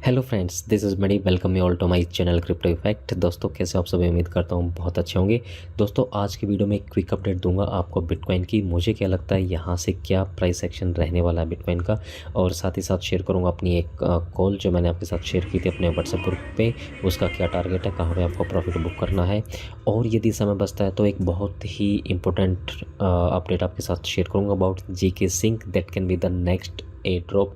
Hello friends, this is Mani. Welcome you all to my channel crypto effect. दोस्तों, कैसे आप सभी? उम्मीद करता हूँ बहुत अच्छे होंगे। दोस्तों, आज की वीडियो में एक क्विक अपडेट दूंगा आपको बिटकॉइन की। मुझे क्या लगता है यहाँ से क्या प्राइस एक्शन रहने वाला है बिटकॉइन का, और साथ ही साथ शेयर करूँगा अपनी एक कॉल जो मैंने आपके साथ शेयर की थी अपने व्हाट्सएप ग्रुप पे। उसका क्या टारगेट है, कहाँ पर आपको प्रॉफिट बुक करना है, और यदि समय बचता है तो एक बहुत ही इंपॉर्टेंट अपडेट आपके साथ शेयर करूँगा about GK Sync that can be the next air drop.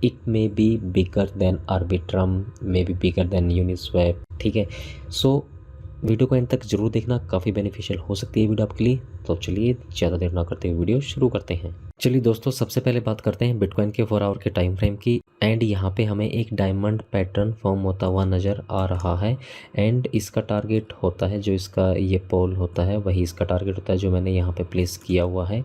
It may be bigger than Arbitrum, may be bigger than Uniswap. ठीक है, सो वीडियो को एंड तक जरूर देखना, काफ़ी बेनिफिशियल हो सकती है वीडियो आपके लिए। तो चलिए ज़्यादा देर ना करते हुए वीडियो शुरू करते हैं। चलिए दोस्तों, सबसे पहले बात करते हैं बिटकॉइन के 4 आवर के टाइम फ्रेम की। एंड यहाँ पे हमें एक डायमंड पैटर्न फॉर्म होता हुआ नज़र आ रहा है। एंड इसका टारगेट होता है, जो इसका ये पोल होता है वही इसका टारगेट होता है जो मैंने यहाँ पे प्लेस किया हुआ है।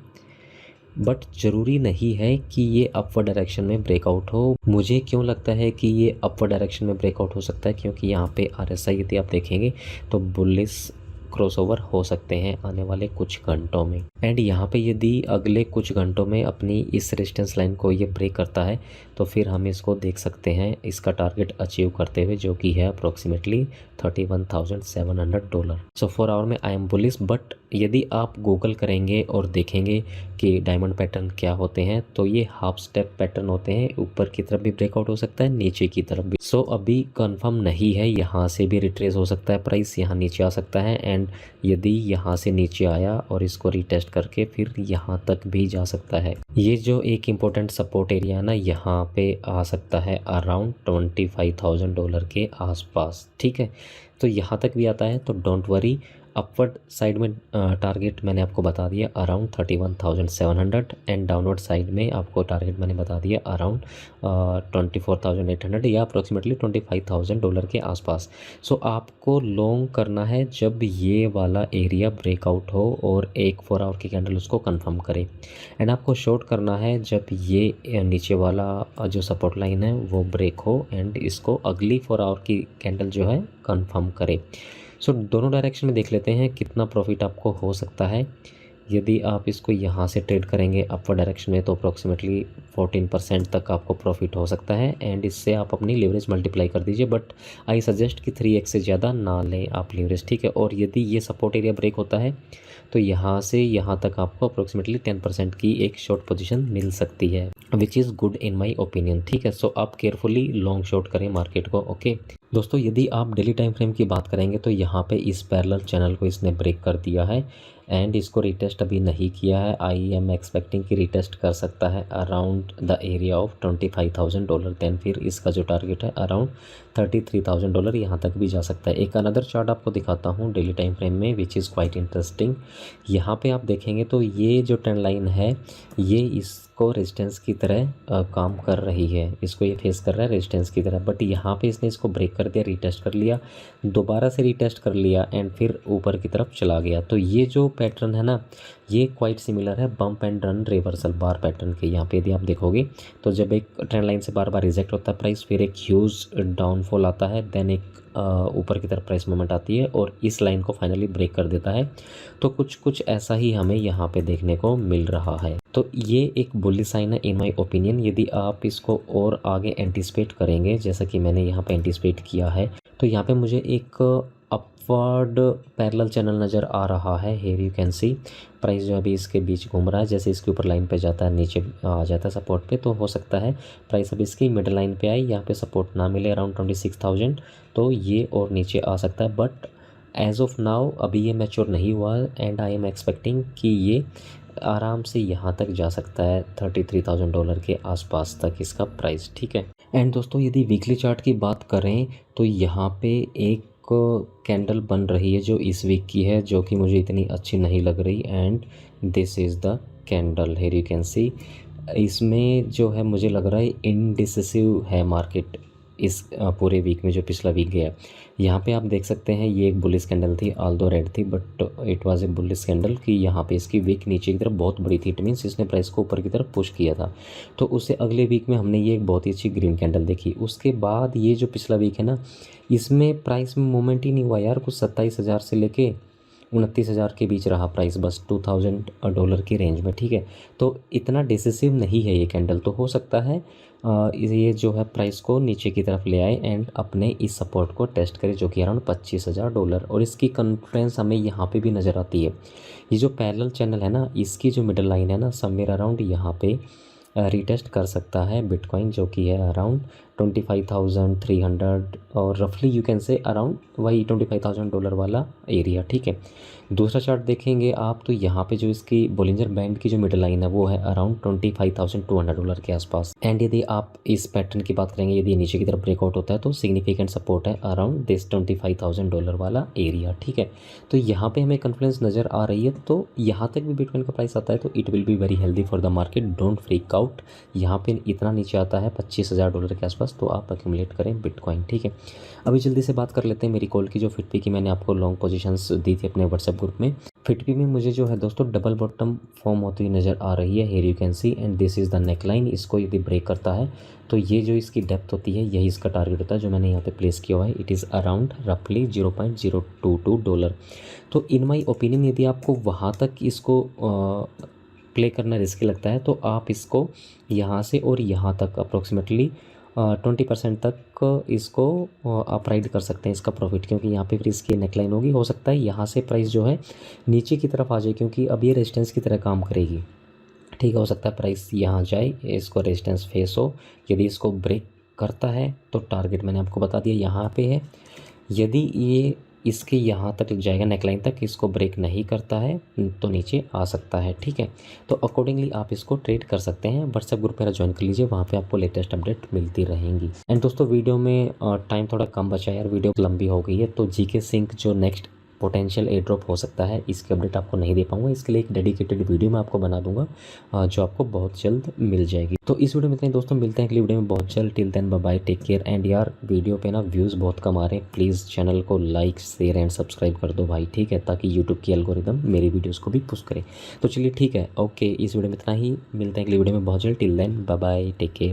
बट ज़रूरी नहीं है कि ये अपवर्ड डायरेक्शन में ब्रेकआउट हो। मुझे क्यों लगता है कि ये अपवर्ड डायरेक्शन में ब्रेकआउट हो सकता है, क्योंकि यहाँ पे RSI यदि आप देखेंगे तो बुलिश क्रॉसओवर हो सकते हैं आने वाले कुछ घंटों में। एंड यहाँ पे यदि अगले कुछ घंटों में अपनी इस रेजिस्टेंस लाइन को ये ब्रेक करता है तो फिर हम इसको देख सकते हैं इसका टारगेट अचीव करते हुए, जो कि है अप्रोक्सीमेटली $31,700। सो 4 आवर में आई एम बुलिश। बट यदि आप गूगल करेंगे और देखेंगे कि डायमंड पैटर्न क्या होते हैं, तो ये हाफ स्टेप पैटर्न होते हैं। ऊपर की तरफ भी ब्रेकआउट हो सकता है, नीचे की तरफ भी। सो अभी कंफर्म नहीं है, यहाँ से भी रिट्रेस हो सकता है, प्राइस यहाँ नीचे आ सकता है। एंड यदि यहाँ से नीचे आया और इसको रीटेस्ट करके फिर यहाँ तक भी जा सकता है। ये जो एक इम्पोर्टेंट सपोर्ट एरिया है ना, यहाँ पे आ सकता है अराउंड $25,000 के आसपास। ठीक है, तो यहाँ तक भी आता है तो डोंट वरी। अपवर्ड साइड में टारगेट मैंने आपको बता दिया अराउंड 31,700। एंड डाउनवर्ड साइड में आपको टारगेट मैंने बता दिया अराउंड 24,800 या अप्रोक्सीमेटली $25,000 के आसपास। सो आपको लॉन्ग करना है जब ये वाला एरिया ब्रेकआउट हो और एक 4 आवर की कैंडल उसको कंफर्म करे। एंड आपको शॉर्ट करना है जब ये नीचे वाला जो सपोर्ट लाइन है वो ब्रेक हो एंड इसको अगली 4 आवर की कैंडल जो है कंफर्म करे। सो दोनों डायरेक्शन में देख लेते हैं कितना प्रॉफिट आपको हो सकता है। यदि आप इसको यहाँ से ट्रेड करेंगे अपवर्ड डायरेक्शन में तो अप्रोक्सीमेटली 14% तक आपको प्रॉफिट हो सकता है। एंड इससे आप अपनी लेवरेज मल्टीप्लाई कर दीजिए। बट आई सजेस्ट कि 3x से ज़्यादा ना लें आप लेवरेज। ठीक है, और यदि ये सपोर्ट एरिया ब्रेक होता है तो यहाँ से यहाँ तक आपको अप्रोक्सीमेटली 10% की एक शॉर्ट पोजीशन मिल सकती है, which is good in my opinion. ठीक है, सो आप केयरफुली लॉन्ग शॉर्ट करें मार्केट को। ओके दोस्तों, यदि आप डेली टाइम फ्रेम की बात करेंगे तो यहाँ पे इस पैरेलल चैनल को इसने ब्रेक कर दिया है एंड इसको रिटेस्ट अभी नहीं किया है। आई एम एक्सपेक्टिंग कि रिटेस्ट कर सकता है around the area of $25,000। Then फिर इसका जो टारगेट है अराउंड $33,000 यहाँ तक भी जा सकता है। एक अनदर चार्ट आपको दिखाता हूँ डेली टाइम फ्रेम में, विच इज़ क्वाइट इंटरेस्टिंग। यहाँ पे आप देखेंगे तो ये जो ट्रेंड लाइन है ये इसको रेजिस्टेंस की तरह काम कर रही है, इसको ये फेस कर रहा है रेजिस्टेंस की तरह। बट यहाँ पे इसने इसको ब्रेक कर दिया, रीटेस्ट कर लिया, दोबारा से रीटेस्ट कर लिया एंड फिर ऊपर की तरफ चला गया। तो ये जो पैटर्न है ना, ये क्वाइट सिमिलर है bump and run reversal bar pattern के। यहाँ पे यदि आप देखोगे तो जब एक ट्रेंड लाइन से बार बार रिजेक्ट होता है प्राइस, फिर एक ह्यूज डाउनफॉल आता है, देन एक ऊपर की तरफ प्राइस मूवमेंट आती है और इस लाइन को फाइनली ब्रेक कर देता है। तो कुछ ऐसा ही हमें यहाँ पे देखने को मिल रहा है। तो ये एक बुलिश साइन है इन माय ओपिनियन। यदि आप इसको और आगे एंटिसिपेट करेंगे, जैसा कि मैंने यहाँ पे एंटिसिपेट किया है, तो यहाँ पे मुझे एक अपवर्ड पैरेलल चैनल नज़र आ रहा है। Here you can see price जो अभी इसके बीच घूम रहा है, जैसे इसके ऊपर लाइन पे जाता है नीचे आ जाता है सपोर्ट पे, तो हो सकता है प्राइस अब इसकी मिड लाइन पे आई, यहाँ पे सपोर्ट ना मिले अराउंड 26,000, तो ये और नीचे आ सकता है। बट एज ऑफ नाउ अभी ये मैच्योर नहीं हुआ एंड आई एम एक्सपेक्टिंग कि ये आराम से यहाँ तक जा सकता है $33,000 के आसपास तक इसका प्राइस। ठीक है, एंड दोस्तों यदि वीकली चार्ट की बात करें तो यहाँ पे एक कैंडल बन रही है जो इस वीक की है, जो कि मुझे इतनी अच्छी नहीं लग रही। And this is the candle, here you can see. इसमें जो है मुझे लग रहा है इनडिसिसिव है मार्केट इस पूरे वीक में, जो पिछला वीक गया। यहाँ पे आप देख सकते हैं ये एक बुलिश कैंडल थी, आल्दो रेड थी, but it was a bullish candle कि यहाँ पे इसकी वीक नीचे की तरफ बहुत बड़ी थी। इट मीन्स इसने प्राइस को ऊपर की तरफ पुश किया था। तो उससे अगले वीक में हमने ये एक बहुत ही अच्छी ग्रीन कैंडल देखी। उसके बाद ये जो पिछला वीक है ना, इसमें प्राइस में मूवमेंट ही नहीं हुआ यार। कुछ 27,000 से लेके 29,000 के बीच रहा प्राइस, बस $2,000 की रेंज में। ठीक है, तो इतना डिसिसिव नहीं है ये कैंडल। तो हो सकता है ये जो है प्राइस को नीचे की तरफ ले आए एंड अपने इस सपोर्ट को टेस्ट करें जो कि अराउंड $25,000 और इसकी कॉन्फ्लुएंस हमें यहाँ पे भी नज़र आती है। ये जो पैरेलल चैनल है ना, इसकी जो मिडल लाइन है ना, समवेयर अराउंड यहाँ पे रीटेस्ट कर सकता है बिटकॉइन, जो कि है अराउंड 25,300 और रफली यू कैन से अराउंड वही $25,000 वाला एरिया। ठीक है, दूसरा चार्ट देखेंगे आप तो यहाँ पे जो इसकी बोलिंजर बैंड की जो मिडल लाइन है वो है अराउंड $25,200 के आसपास। एंड यदि आप इस पैटर्न की बात करेंगे, यदि नीचे की तरफ ब्रेकआउट होता है तो सिग्निफिकेंट सपोर्ट है अराउंड दिस $25,000 वाला एरिया। ठीक है, तो यहाँ पे हमें कॉन्फ्लुएंस नज़र आ रही है। तो यहाँ तक भी बिटकॉइन का प्राइस आता है तो it will be very healthy for the market, don't freak out. यहाँ पे इतना नीचे आता है $25,000 के आसपास तो आप एक्यूमुलेट करें बिटकॉइन। ठीक है, अभी जल्दी से बात कर लेते हैं मेरी कॉल की, जो फिटपी की मैंने आपको लॉन्ग पोजीशंस दी थी अपने व्हाट्सएप ग्रुप में। फिटपी में मुझे जो है दोस्तों डबल बॉटम फॉर्म होती हुई नज़र आ रही है, here you can see and this is the neck line. इसको यदि ब्रेक करता है तो ये जो इसकी डेप्थ होती है यही इसका टारगेट होता है जो मैंने यहाँ पे प्लेस किया हुआ है। इट इज़ अराउंड रफली $0.022। तो इन माई ओपिनियन यदि आपको वहाँ तक इसको प्ले करना रिस्की लगता है तो आप इसको यहाँ से और यहाँ तक अप्रोक्सीमेटली 20% तक इसको आप राइड कर सकते हैं इसका प्रॉफिट, क्योंकि यहाँ पे फिर इसकी नेकलाइन होगी। हो सकता है यहाँ से प्राइस जो है नीचे की तरफ आ जाए क्योंकि अब ये रेजिस्टेंस की तरह काम करेगी। ठीक है, हो सकता है प्राइस यहाँ जाए, इसको रेजिस्टेंस फेस हो। यदि इसको ब्रेक करता है तो टारगेट मैंने आपको बता दिया यहाँ पे है। यदि ये इसके यहाँ तक जाएगा नेकलाइन तक, इसको ब्रेक नहीं करता है तो नीचे आ सकता है। ठीक है, तो अकॉर्डिंगली आप इसको ट्रेड कर सकते हैं। व्हाट्सएप ग्रुप मेरा ज्वाइन कर लीजिए, वहाँ पे आपको लेटेस्ट अपडेट मिलती रहेंगी। एंड दोस्तों वीडियो में टाइम थोड़ा कम बचा है यार, वीडियो लंबी हो गई है, तो जीके सिंक जो नेक्स्ट पोटेंशियल एयर ड्रॉप हो सकता है इसकी अपडेट आपको नहीं दे पाऊंगा। इसके लिए एक डेडिकेटेड वीडियो मैं आपको बना दूंगा जो आपको बहुत जल्द मिल जाएगी। तो इस वीडियो में इतना ही दोस्तों, मिलते हैं अगली वीडियो में बहुत जल्द। Till then bye bye, take care. And यार वीडियो पे ना व्यूज़ बहुत कम आ रहे हैं, प्लीज़ चैनल को लाइक शेयर एंड सब्सक्राइब कर दो भाई। ठीक है, ताकि यूट्यूब की एल्गोरिदम मेरी वीडियोज़ को भी पुश करे। तो चलिए ठीक है, ओके, इस वीडियो में इतना ही, मिलते हैं अगली वीडियो में बहुत जल्द। Till then bye bye, take care.